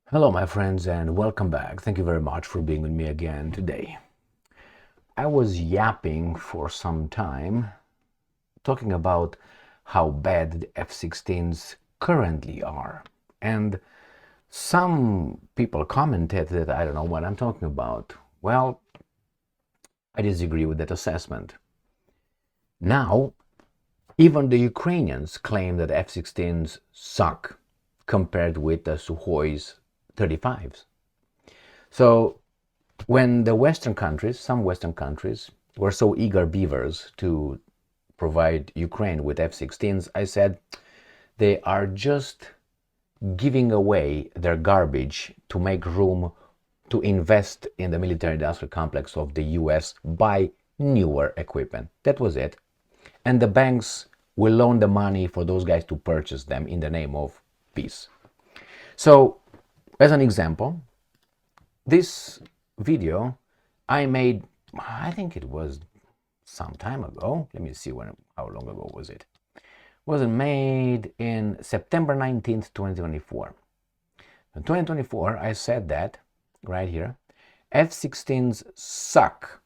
Hello, my friends, and welcome back. Thank you very much for being with me again today. I was yapping for some time, talking about how bad the F-16s currently are. And some people commented that I don't know what I'm talking about. Well, I disagree with that assessment. Now, even the Ukrainians claim that F-16s suck compared with the Sukhoi 35s. So when the Western countries, some Western countries, were so eager beavers to provide Ukraine with F-16s, I said they are just giving away their garbage to make room to invest in the military industrial complex of the US, buy newer equipment. That was it. And the banks will loan the money for those guys to purchase them in the name of peace. So, as an example, this video I made, I think it was some time ago. Let me see how long ago was it. Was it made in September 19th, 2024. In 2024, I said that, right here, F-16s suck,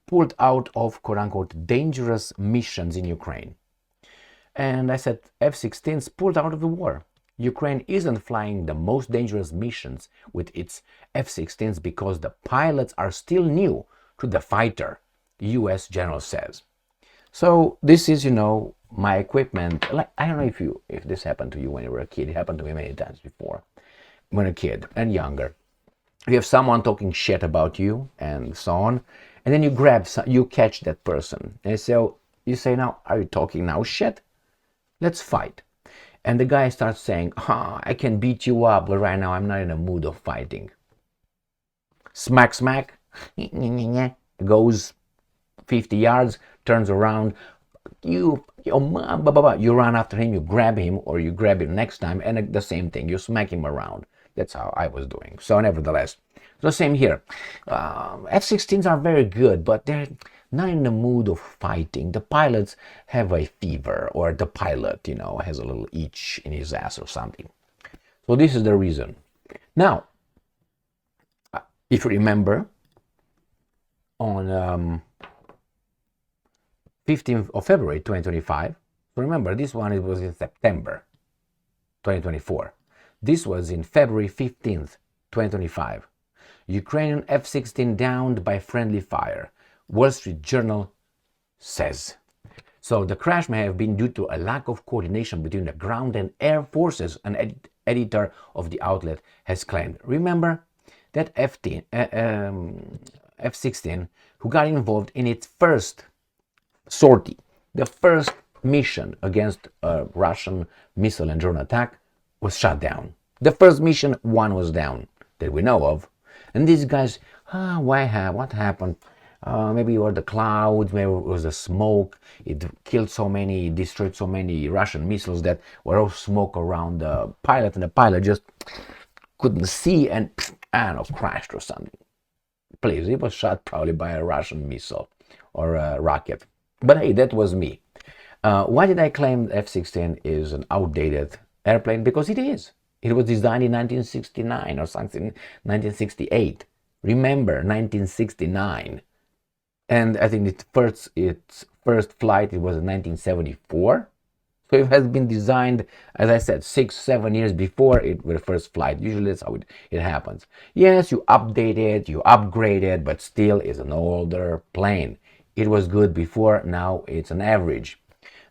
pulled out of quote-unquote dangerous missions in Ukraine. And I said F-16s pulled out of the war. Ukraine isn't flying the most dangerous missions with its F-16s because the pilots are still new to the fighter, the US general says. So this is, my equipment. Like, I don't know if this happened to you when you were a kid. It happened to me many times before, when a kid and younger. You have someone talking shit about you and so on, and then you catch that person, and so you say, "Now, are you talking now shit? Let's fight." And the guy starts saying, I can beat you up, but right now I'm not in a mood of fighting. Smack, smack, goes 50 yards, turns around, you run after him, you grab him, or you grab him next time, and the same thing, you smack him around. That's how I was doing. So nevertheless, the same here. F-16s are very good, but they're not in the mood of fighting. The pilots have a fever, or the pilot, has a little itch in his ass or something. So this is the reason. Now, if you remember, on 15th of February 2025, so remember, this one, it was in September 2024. This was in February 15th, 2025. Ukrainian F-16 downed by friendly fire, Wall Street Journal says. So the crash may have been due to a lack of coordination between the ground and air forces, an editor of the outlet has claimed. Remember that F-16 who got involved in its first sortie, the first mission against a Russian missile and drone attack, was shot down. The first mission, one was down that we know of. And these guys, what happened? Maybe it were the clouds, maybe it was the smoke. It killed so many, destroyed so many Russian missiles that were all smoke around the pilot, and the pilot just couldn't see and, I don't know, crashed or something. Please, it was shot probably by a Russian missile or a rocket. But hey, that was me. Why did I claim F-16 is an outdated airplane? Because it is. It was designed in 1969 or something, 1968. Remember, 1969. And I think its first flight, it was in 1974. So it has been designed, as I said, 6-7 years before it with the first flight. Usually that's how it happens. Yes, you update it, you upgrade it, but still it's an older plane. It was good before, now it's an average.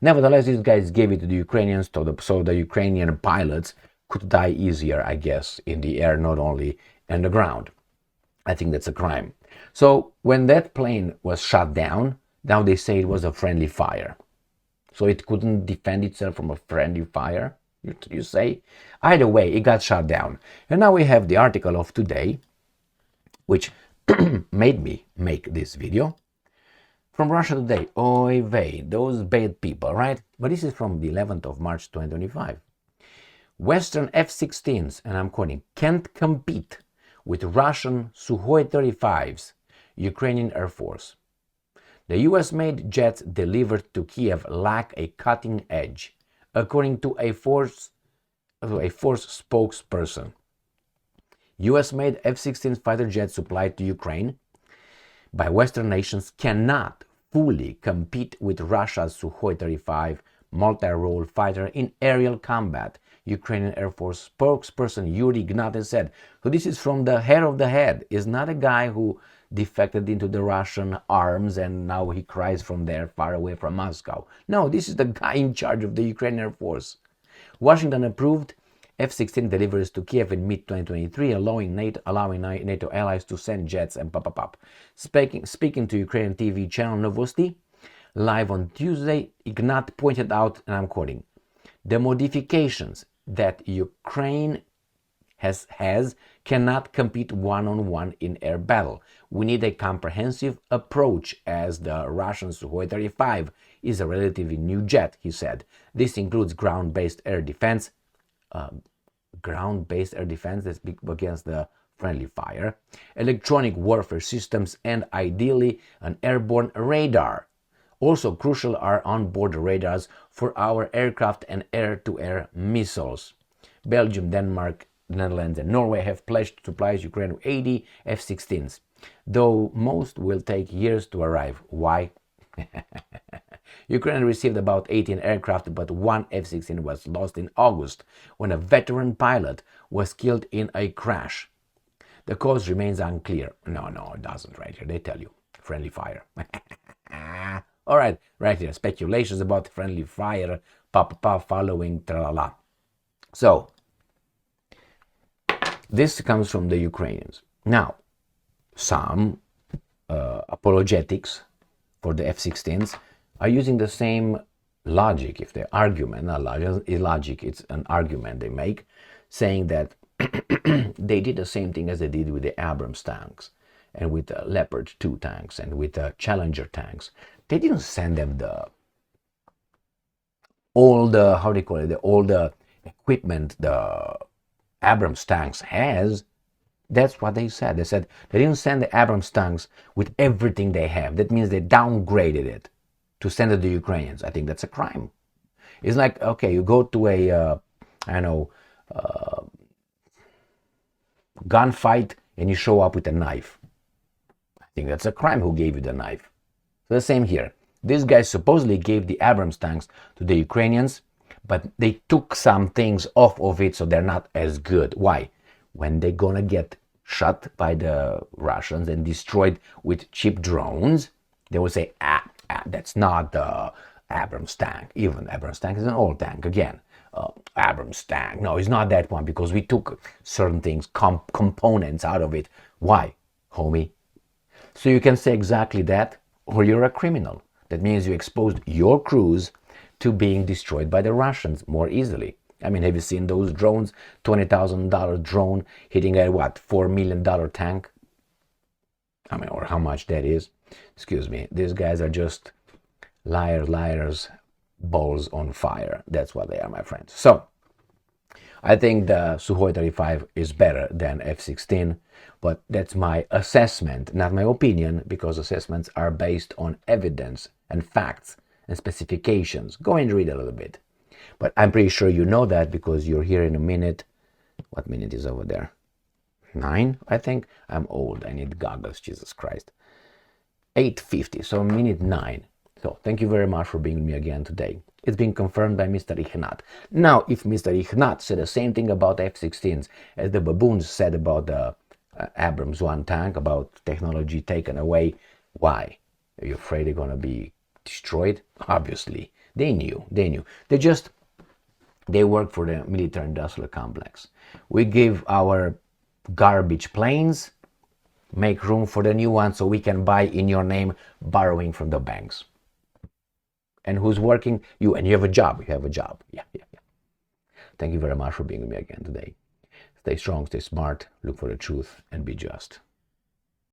Nevertheless, these guys gave it to the Ukrainians so the Ukrainian pilots could die easier, I guess, in the air, not only on the ground. I think that's a crime. So when that plane was shot down, now they say it was a friendly fire. So it couldn't defend itself from a friendly fire, you say? Either way, it got shot down. And now we have the article of today, which made me make this video. From Russia Today, oy vey, those bad people, right? But this is from the 11th of March 2025. Western F-16s, and I'm quoting, can't compete with Russian Su-35s, Ukrainian Air Force. The US-made jets delivered to Kiev lack a cutting edge, according to a force spokesperson. US-made F-16 fighter jets supplied to Ukraine by Western nations cannot fully compete with Russia's Su-35 multi-role fighter in aerial combat. Ukrainian Air Force spokesperson Yuri Ignatin said, so this is from the head of the head. Is not a guy who defected into the Russian arms and now he cries from there far away from Moscow. No, this is the guy in charge of the Ukrainian Air Force. Washington approved F-16 deliveries to Kiev in mid-2023, allowing NATO allies to send jets and pop. Speaking to Ukrainian TV channel Novosti, live on Tuesday, Ignat pointed out, and I'm quoting, the modifications that Ukraine has cannot compete one-on-one in air battle. We need a comprehensive approach as the Russian Su-35 is a relatively new jet, he said. This includes ground-based air defense that's against the friendly fire, electronic warfare systems, and ideally an airborne radar. Also crucial are onboard radars for our aircraft and air-to-air missiles. Belgium, Denmark, the Netherlands, and Norway have pledged to supply Ukraine with 80 F-16s, though most will take years to arrive. Why? Ukraine received about 18 aircraft, but one F-16 was lost in August when a veteran pilot was killed in a crash. The cause remains unclear. No, it doesn't right here. They tell you. Friendly fire. All right, right here. Speculations about friendly fire. Following tralala. So, this comes from the Ukrainians. Now, some apologetics for the F-16s are using the same logic, if they argument, not logic, it's an argument they make, saying that they did the same thing as they did with the Abrams tanks and with the Leopard 2 tanks and with the Challenger tanks. They didn't send them all the equipment the Abrams tanks has. That's what they said. They said they didn't send the Abrams tanks with everything they have. That means they downgraded it to send it to the Ukrainians. I think that's a crime. It's like, okay, you go to a, gunfight and you show up with a knife. I think that's a crime. Who gave you the knife? So the same here. These guys supposedly gave the Abrams tanks to the Ukrainians, but they took some things off of it, so they're not as good. Why? When they're gonna get shot by the Russians and destroyed with cheap drones, they will say, that's not the Abrams tank. Even Abrams tank is an old tank. Again, Abrams tank. No, it's not that one because we took certain things, components out of it. Why, homie? So you can say exactly that, or you're a criminal. That means you exposed your crews to being destroyed by the Russians more easily. I mean, have you seen those drones? $20,000 drone hitting a $4 million tank? I mean, or how much that is? Excuse me. These guys are just liars, balls on fire. That's what they are, my friends. So, I think the Su-35 is better than F-16, but that's my assessment, not my opinion, because assessments are based on evidence and facts and specifications. Go and read a little bit. But I'm pretty sure you know that because you're here in a minute. What minute is over there? 9, I think. I'm old. I need goggles, Jesus Christ. 8:50, so minute 9. So thank you very much for being with me again today. It's been confirmed by Mr. Ignat. Now, if Mr. Ignat said the same thing about F-16s as the baboons said about the Abrams 1 tank, about technology taken away, why? Are you afraid they're going to be destroyed? Obviously. They knew. They work for the military-industrial complex. We give our garbage planes, make room for the new ones so we can buy in your name, borrowing from the banks. And who's working? You. And you have a job. Yeah. Thank you very much for being with me again today. Stay strong, stay smart, look for the truth, and be just.